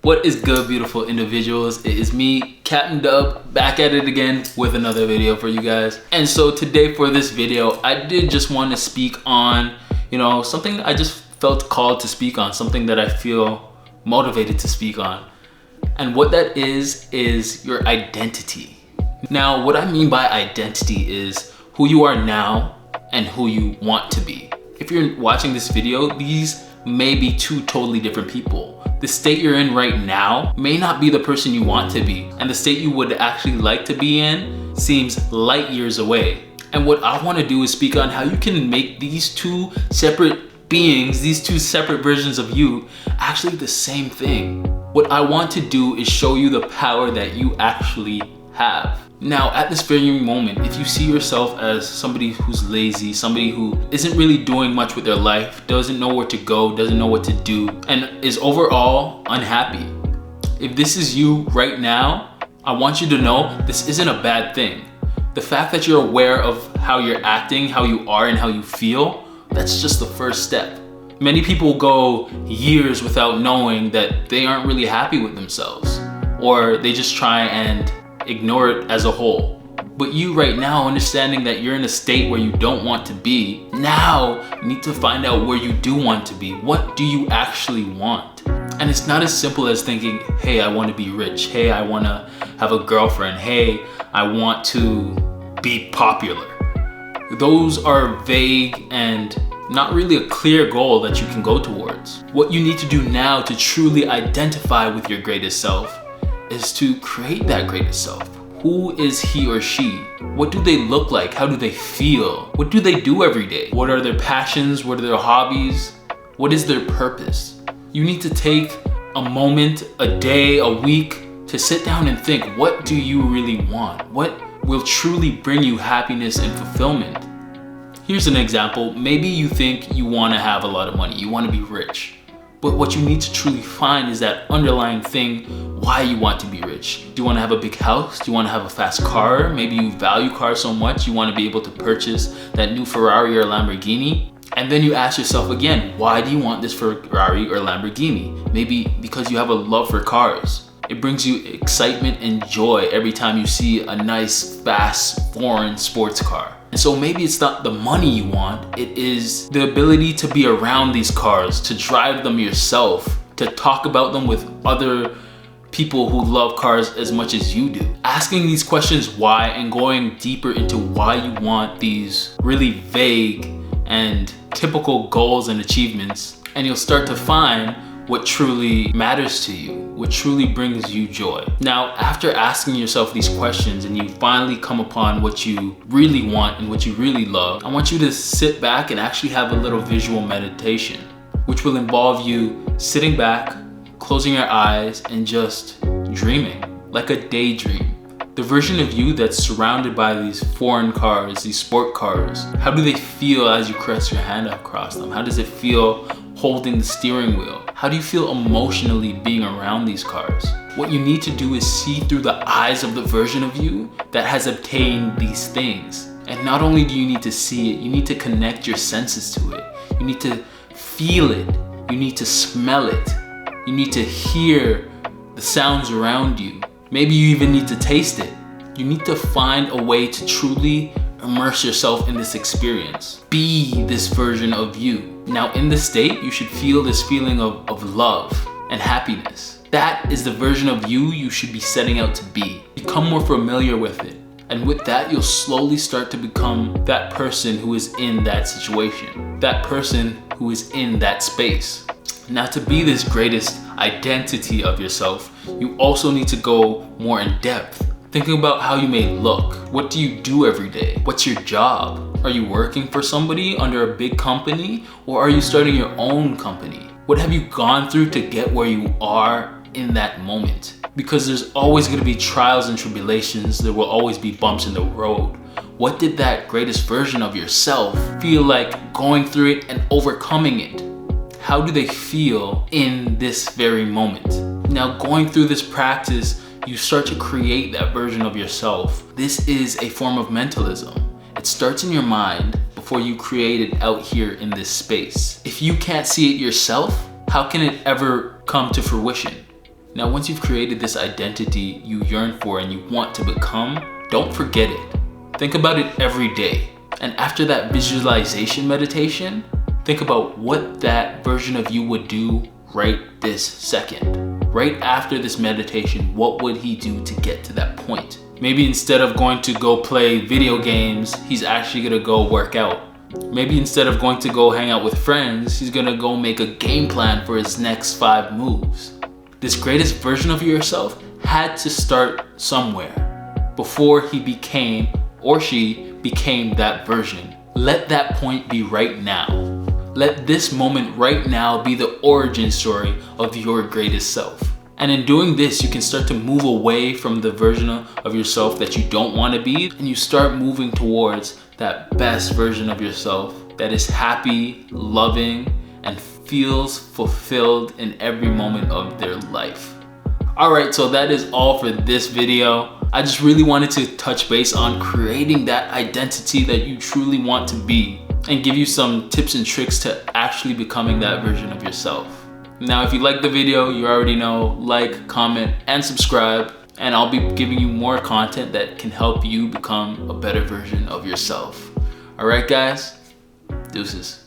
What is good, beautiful individuals? It is me, Captain Dub, back at it again with another video for you guys. And so today for this video, I did just want to speak on, something I just felt called to speak on, something that I feel motivated to speak on. And what that is your identity. Now, what I mean by identity is who you are now and who you want to be. If you're watching this video, these may be two totally different people. The state you're in right now may not be the person you want to be, and the state you would actually like to be in seems light years away. And what I want to do is speak on how you can make these two separate beings, these two separate versions of you, actually the same thing. What I want to do is show you the power that you actually have. Now, at this very moment, if you see yourself as somebody who's lazy, somebody who isn't really doing much with their life, doesn't know where to go, doesn't know what to do, and is overall unhappy, if this is you right now, I want you to know this isn't a bad thing. The fact that you're aware of how you're acting, how you are, and how you feel, that's just the first step. Many people go years without knowing that they aren't really happy with themselves, or they just try and ignore it as a whole. But you right now, understanding that you're in a state where you don't want to be, now you need to find out where you do want to be. What do you actually want? And it's not as simple as thinking, hey, I want to be rich. Hey, I want to have a girlfriend. Hey, I want to be popular. Those are vague and not really a clear goal that you can go towards. What you need to do now to truly identify with your greatest self is to create that greatest self. Who is he or she? What do they look like? How do they feel? What do they do every day? What are their passions? What are their hobbies? What is their purpose? You need to take a moment, a day, a week to sit down and think, what do you really want? What will truly bring you happiness and fulfillment? Here's an example. Maybe you think you want to have a lot of money. You want to be rich. But what you need to truly find is that underlying thing, why you want to be rich. Do you want to have a big house? Do you want to have a fast car? Maybe you value cars so much you want to be able to purchase that new Ferrari or Lamborghini. And then you ask yourself again, why do you want this Ferrari or Lamborghini? Maybe because you have a love for cars. It brings you excitement and joy every time you see a nice, fast, foreign sports car. And so maybe it's not the money you want, it is the ability to be around these cars, to drive them yourself, to talk about them with other people who love cars as much as you do. Asking these questions why and going deeper into why you want these really vague and typical goals and achievements, and you'll start to find what truly matters to you, what truly brings you joy. Now, after asking yourself these questions and you finally come upon what you really want and what you really love, I want you to sit back and actually have a little visual meditation, which will involve you sitting back, closing your eyes, and just dreaming, like a daydream. The version of you that's surrounded by these foreign cars, these sport cars, how do they feel as you press your hand across them? How does it feel holding the steering wheel? How do you feel emotionally being around these cars? What you need to do is see through the eyes of the version of you that has obtained these things. And not only do you need to see it, you need to connect your senses to it. You need to feel it. You need to smell it. You need to hear the sounds around you. Maybe you even need to taste it. You need to find a way to truly immerse yourself in this experience. Be this version of you. Now, in this state, you should feel this feeling of love and happiness. That is the version of you should be setting out to be. Become more familiar with it. And with that, you'll slowly start to become that person who is in that situation, that person who is in that space. Now, to be this greatest identity of yourself, you also need to go more in depth. Thinking about how you may look. What do you do every day? What's your job? Are you working for somebody under a big company, or are you starting your own company? What have you gone through to get where you are in that moment? Because there's always going to be trials and tribulations. There will always be bumps in the road. What did that greatest version of yourself feel like going through it and overcoming it? How do they feel in this very moment? Now, going through this practice, you start to create that version of yourself. This is a form of mentalism. It starts in your mind before you create it out here in this space. If you can't see it yourself, how can it ever come to fruition? Now, once you've created this identity you yearn for and you want to become, don't forget it. Think about it every day. And after that visualization meditation, think about what that version of you would do right this second. Right after this meditation, what would he do to get to that point? Maybe instead of going to go play video games, he's actually gonna go work out. Maybe instead of going to go hang out with friends, he's gonna go make a game plan for his next 5 moves. This greatest version of yourself had to start somewhere before he became or she became that version. Let that point be right now. Let this moment right now be the origin story of your greatest self. And in doing this, you can start to move away from the version of yourself that you don't want to be, and you start moving towards that best version of yourself that is happy, loving, and feels fulfilled in every moment of their life. Alright, so that is all for this video. I just really wanted to touch base on creating that identity that you truly want to be and give you some tips and tricks to actually becoming that version of yourself. Now, if you like the video, you already know, like, comment, and subscribe, and I'll be giving you more content that can help you become a better version of yourself. Alright guys, deuces.